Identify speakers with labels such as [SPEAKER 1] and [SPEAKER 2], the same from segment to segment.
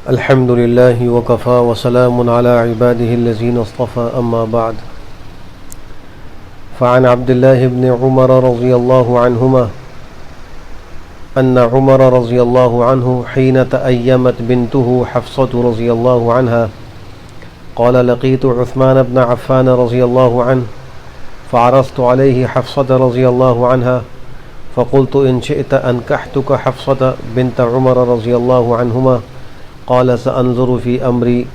[SPEAKER 1] الحمد لله وكفى وسلام على عباده الذين اصطفى أما بعد. فعن عبد الله بن عمر رضي الله عنهما أن عمر رضي الله عنه حين تأيمت بنته حفصة رضي الله عنها قال لقيت عثمان بن عفان رضي الله عنه فعرضت عليه حفصة رضي الله عنها فقلت إن شئت أنكحتك حفصة بنت عمر رضي الله عنهما قال سأنظر في أمري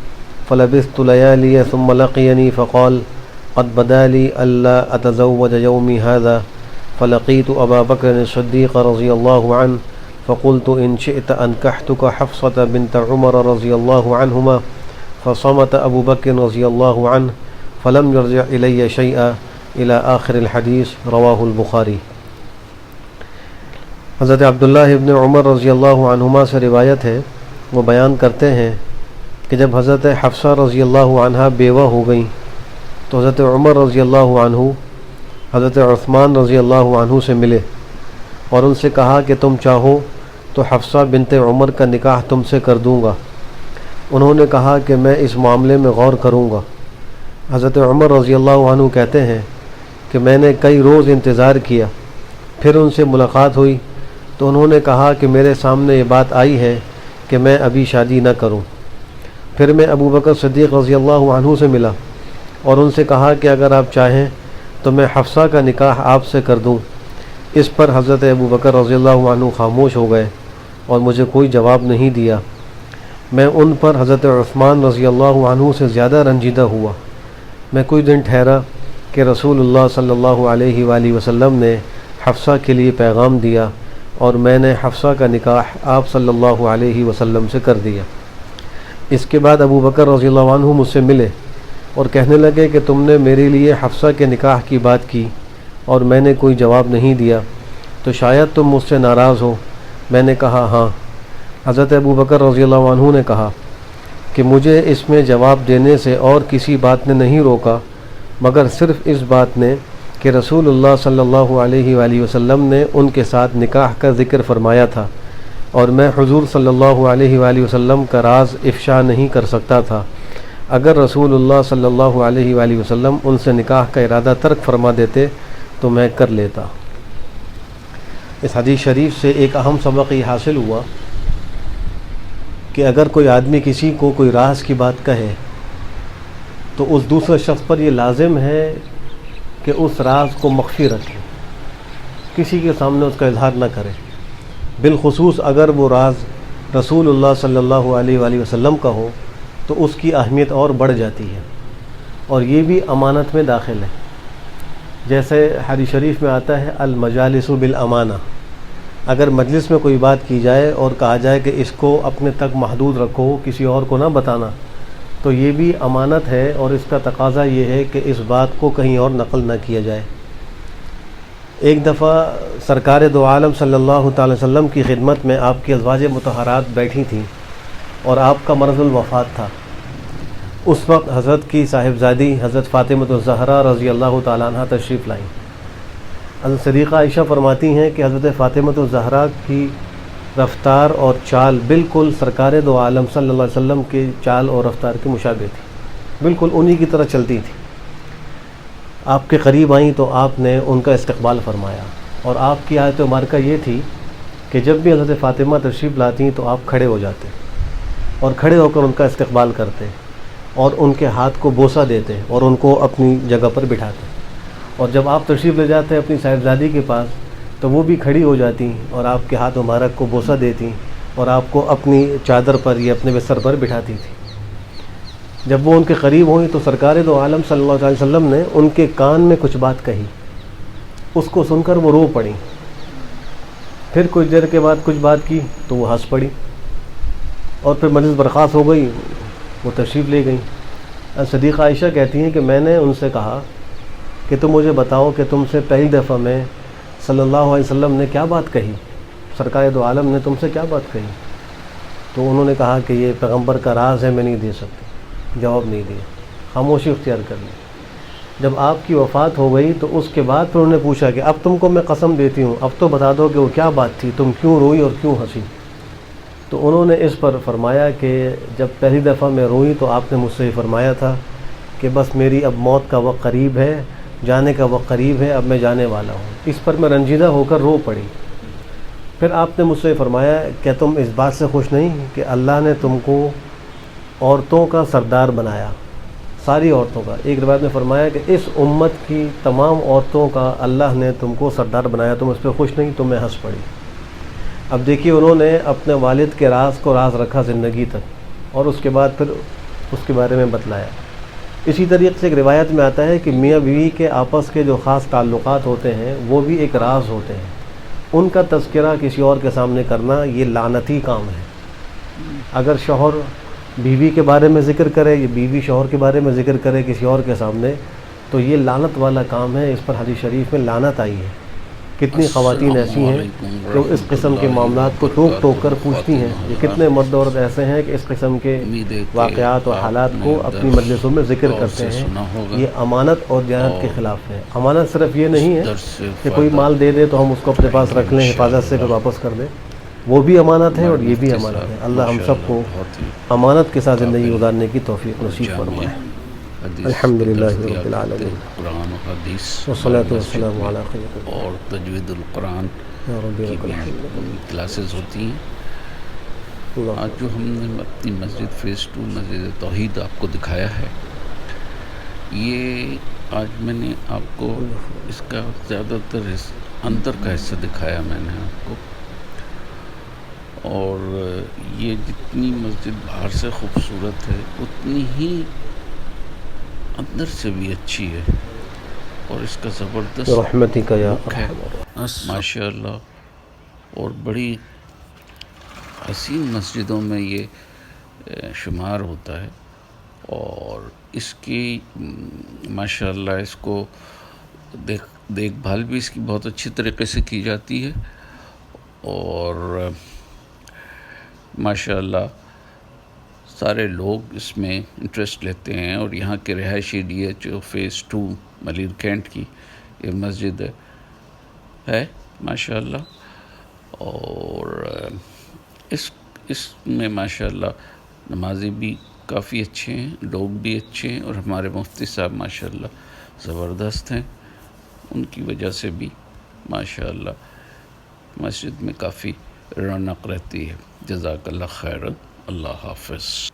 [SPEAKER 1] فلبثت ليالي ثم لقيني فقال قد بدا لي ألا أتزوج يومي هذا فلقيت أبا بكر الصديق رضي الله عنه فقلت إن شئت أنكحتك حفصة بنت عمر رضي الله عنهما فصمت أبو بكر رضي الله عنه فلم يرجع إلي شيئا إلى آخر الحديث رواه البخاری. حضرت عبداللہ ابن عمر رضی اللہ عنہما سے روایت ہے، وہ بیان کرتے ہیں کہ جب حضرت حفصہ رضی اللہ عنہا بیوہ ہو گئیں تو حضرت عمر رضی اللہ عنہ حضرت عثمان رضی اللہ عنہ سے ملے اور ان سے کہا کہ تم چاہو تو حفصہ بنت عمر کا نکاح تم سے کر دوں گا. انہوں نے کہا کہ میں اس معاملے میں غور کروں گا. حضرت عمر رضی اللہ عنہ کہتے ہیں کہ میں نے کئی روز انتظار کیا، پھر ان سے ملاقات ہوئی تو انہوں نے کہا کہ میرے سامنے یہ بات آئی ہے کہ میں ابھی شادی نہ کروں. پھر میں ابو بکر صدیق رضی اللہ عنہ سے ملا اور ان سے کہا کہ اگر آپ چاہیں تو میں حفصہ کا نکاح آپ سے کر دوں. اس پر حضرت ابو بکر رضی اللہ عنہ خاموش ہو گئے اور مجھے کوئی جواب نہیں دیا. میں ان پر حضرت عثمان رضی اللہ عنہ سے زیادہ رنجیدہ ہوا. میں کچھ دن ٹھہرا کہ رسول اللہ صلی اللہ علیہ وآلہ وسلم نے حفصہ کے لیے پیغام دیا اور میں نے حفصہ کا نکاح آپ صلی اللہ علیہ وسلم سے کر دیا. اس کے بعد ابو بکر رضی اللہ عنہ مجھ سے ملے اور کہنے لگے کہ تم نے میرے لیے حفصہ کے نکاح کی بات کی اور میں نے کوئی جواب نہیں دیا، تو شاید تم مجھ سے ناراض ہو. میں نے کہا ہاں. حضرت ابو بکر رضی اللہ عنہ نے کہا کہ مجھے اس میں جواب دینے سے اور کسی بات نے نہیں روکا مگر صرف اس بات نے کہ رسول اللہ صلی اللہ علیہ وآلہ وسلم نے ان کے ساتھ نکاح کا ذکر فرمایا تھا اور میں حضور صلی اللہ علیہ وآلہ وسلم کا راز افشا نہیں کر سکتا تھا. اگر رسول اللہ صلی اللہ علیہ وآلہ وسلم ان سے نکاح کا ارادہ ترک فرما دیتے تو میں کر لیتا. اس حدیث شریف سے ایک اہم سبق یہ حاصل ہوا کہ اگر کوئی آدمی کسی کو کوئی راز کی بات کہے تو اس دوسرے شخص پر یہ لازم ہے کہ اس راز کو مخفی رکھے، کسی کے سامنے اس کا اظہار نہ کرے، بالخصوص اگر وہ راز رسول اللہ صلی اللہ علیہ وآلہ وسلم کا ہو تو اس کی اہمیت اور بڑھ جاتی ہے اور یہ بھی امانت میں داخل ہے. جیسے حدیث شریف میں آتا ہے المجالس بالامانہ، اگر مجلس میں کوئی بات کی جائے اور کہا جائے کہ اس کو اپنے تک محدود رکھو، کسی اور کو نہ بتانا، تو یہ بھی امانت ہے اور اس کا تقاضا یہ ہے کہ اس بات کو کہیں اور نقل نہ کیا جائے. ایک دفعہ سرکار دو عالم صلی اللہ تعالی وسلم کی خدمت میں آپ کی ازواج مطہرات بیٹھی تھیں اور آپ کا مرض الوفات تھا. اس وقت حضرت کی صاحبزادی حضرت فاطمہ الزہرا رضی اللہ تعالیٰ عنہ تشریف لائیں. حضرت صدیقہ عائشہ فرماتی ہیں کہ حضرت فاطمہ الزہرا کی رفتار اور چال بالکل سرکار دو عالم صلی اللہ علیہ وسلم کی چال اور رفتار کے مشابہ تھی، بالکل انہی کی طرح چلتی تھی. آپ کے قریب آئیں تو آپ نے ان کا استقبال فرمایا اور آپ کی آیت مبارکہ یہ تھی کہ جب بھی حضرت فاطمہ تشریف لاتی تو آپ کھڑے ہو جاتے اور کھڑے ہو کر ان کا استقبال کرتے اور ان کے ہاتھ کو بوسہ دیتے اور ان کو اپنی جگہ پر بٹھاتے. اور جب آپ تشریف لے جاتے اپنی صاحبزادی کے پاس تو وہ بھی کھڑی ہو جاتی اور آپ کے ہاتھ مبارک کو بوسہ دیتی اور آپ کو اپنی چادر پر یا اپنے بستر پر بٹھاتی تھی. جب وہ ان کے قریب ہوئیں تو سرکار دو عالم صلی اللہ علیہ وسلم نے ان کے کان میں کچھ بات کہی، اس کو سن کر وہ رو پڑیں. پھر کچھ دیر کے بعد کچھ بات کی تو وہ ہنس پڑی اور پھر مجلس برخاست ہو گئی، وہ تشریف لے گئیں. صدیقہ عائشہ کہتی ہیں کہ میں نے ان سے کہا کہ تم مجھے بتاؤ کہ تم سے پہلی دفعہ میں صلی اللہ علیہ وسلم نے کیا بات کہی، سرکار دو عالم نے تم سے کیا بات کہی؟ تو انہوں نے کہا کہ یہ پیغمبر کا راز ہے، میں نہیں دے سکتی. جواب نہیں دیا، خاموشی اختیار کر لی. جب آپ کی وفات ہو گئی تو اس کے بعد پھر انہوں نے پوچھا کہ اب تم کو میں قسم دیتی ہوں، اب تو بتا دو کہ وہ کیا بات تھی، تم کیوں روئی اور کیوں ہنسی؟ تو انہوں نے اس پر فرمایا کہ جب پہلی دفعہ میں روئی تو آپ نے مجھ سے یہ فرمایا تھا کہ بس میری اب موت کا وقت قریب ہے، جانے کا وقت قریب ہے، اب میں جانے والا ہوں۔ اس پر میں رنجیدہ ہو کر رو پڑی۔ پھر آپ نے مجھ سے فرمایا کہ تم اس بات سے خوش نہیں کہ اللہ نے تم کو عورتوں کا سردار بنایا، ساری عورتوں کا۔ ایک روایت میں فرمایا کہ اس امت کی تمام عورتوں کا اللہ نے تم کو سردار بنایا، تم اس پہ خوش نہیں؟ تو میں ہنس پڑی۔ اب دیکھیے انہوں نے اپنے والد کے راز کو راز رکھا زندگی تک، اور اس کے بعد پھر اس کے بارے میں بتلایا۔ اسی طریقے سے ایک روایت میں آتا ہے کہ میاں بیوی کے آپس کے جو خاص تعلقات ہوتے ہیں وہ بھی ایک راز ہوتے ہیں، ان کا تذکرہ کسی اور کے سامنے کرنا یہ لعنتی کام ہے۔ اگر شوہر بیوی کے بارے میں ذکر کرے یا بیوی شوہر کے بارے میں ذکر کرے کسی اور کے سامنے تو یہ لعنت والا کام ہے، اس پر حدیث شریف میں لعنت آئی ہے۔ کتنی خواتین ایسی ہیں جو اس قسم کے معاملات کو ٹوک ٹوک کر پوچھتی ہیں، یہ کتنے مرد عورت ایسے ہیں کہ اس قسم کے واقعات اور حالات کو اپنی مجلسوں میں ذکر کرتے ہیں۔ یہ امانت اور دیانت کے خلاف ہے۔ امانت صرف یہ نہیں ہے کہ کوئی مال دے دے تو ہم اس کو اپنے پاس رکھ لیں، حفاظت سے پھر واپس کر دیں، وہ بھی امانت ہے اور یہ بھی امانت ہے۔ اللہ ہم سب کو امانت کے ساتھ زندگی گزارنے کی توفیق نصیب فرمائے۔ الحمدللہ رب العالمین،
[SPEAKER 2] قرآن و حدیث
[SPEAKER 1] والصلاۃ والسلام علی خیر
[SPEAKER 2] اور تجوید القرآن
[SPEAKER 1] یا رب
[SPEAKER 2] کی بھی
[SPEAKER 1] العالمین۔
[SPEAKER 2] کلاسز ہوتی ہیں۔ آج جو ہم نے اپنی مسجد فیس 2 مسجد توحید آپ کو دکھایا ہے، یہ آج میں نے آپ کو اس کا زیادہ تر اندر کا حصہ دکھایا میں نے آپ کو، اور یہ جتنی مسجد باہر سے خوبصورت ہے اتنی ہی اندر سے بھی اچھی ہے، اور اس کا زبردست
[SPEAKER 1] برحمتک یا
[SPEAKER 2] لک ہے
[SPEAKER 1] ارحم۔
[SPEAKER 2] ماشاء اللہ، اور بڑی حسین مسجدوں میں یہ شمار ہوتا ہے، اور اس کی ماشاء اللہ اس کو دیکھ بھال بھی اس کی بہت اچھی طریقے سے کی جاتی ہے، اور ماشاء اللہ سارے لوگ اس میں انٹرسٹ لیتے ہیں، اور یہاں کے رہائشی D H A phase 2 Malir Cantt کی یہ مسجد ہے ماشاء اللہ، اور اس میں ماشاء اللہ نمازی بھی کافی اچھے ہیں، لوگ بھی اچھے ہیں، اور ہمارے مفتی صاحب ماشاء اللہ زبردست ہیں، ان کی وجہ سے بھی ماشاء اللہ مسجد میں کافی رونق رہتی ہے۔ جزاک اللہ خیرا، اللہ حافظ۔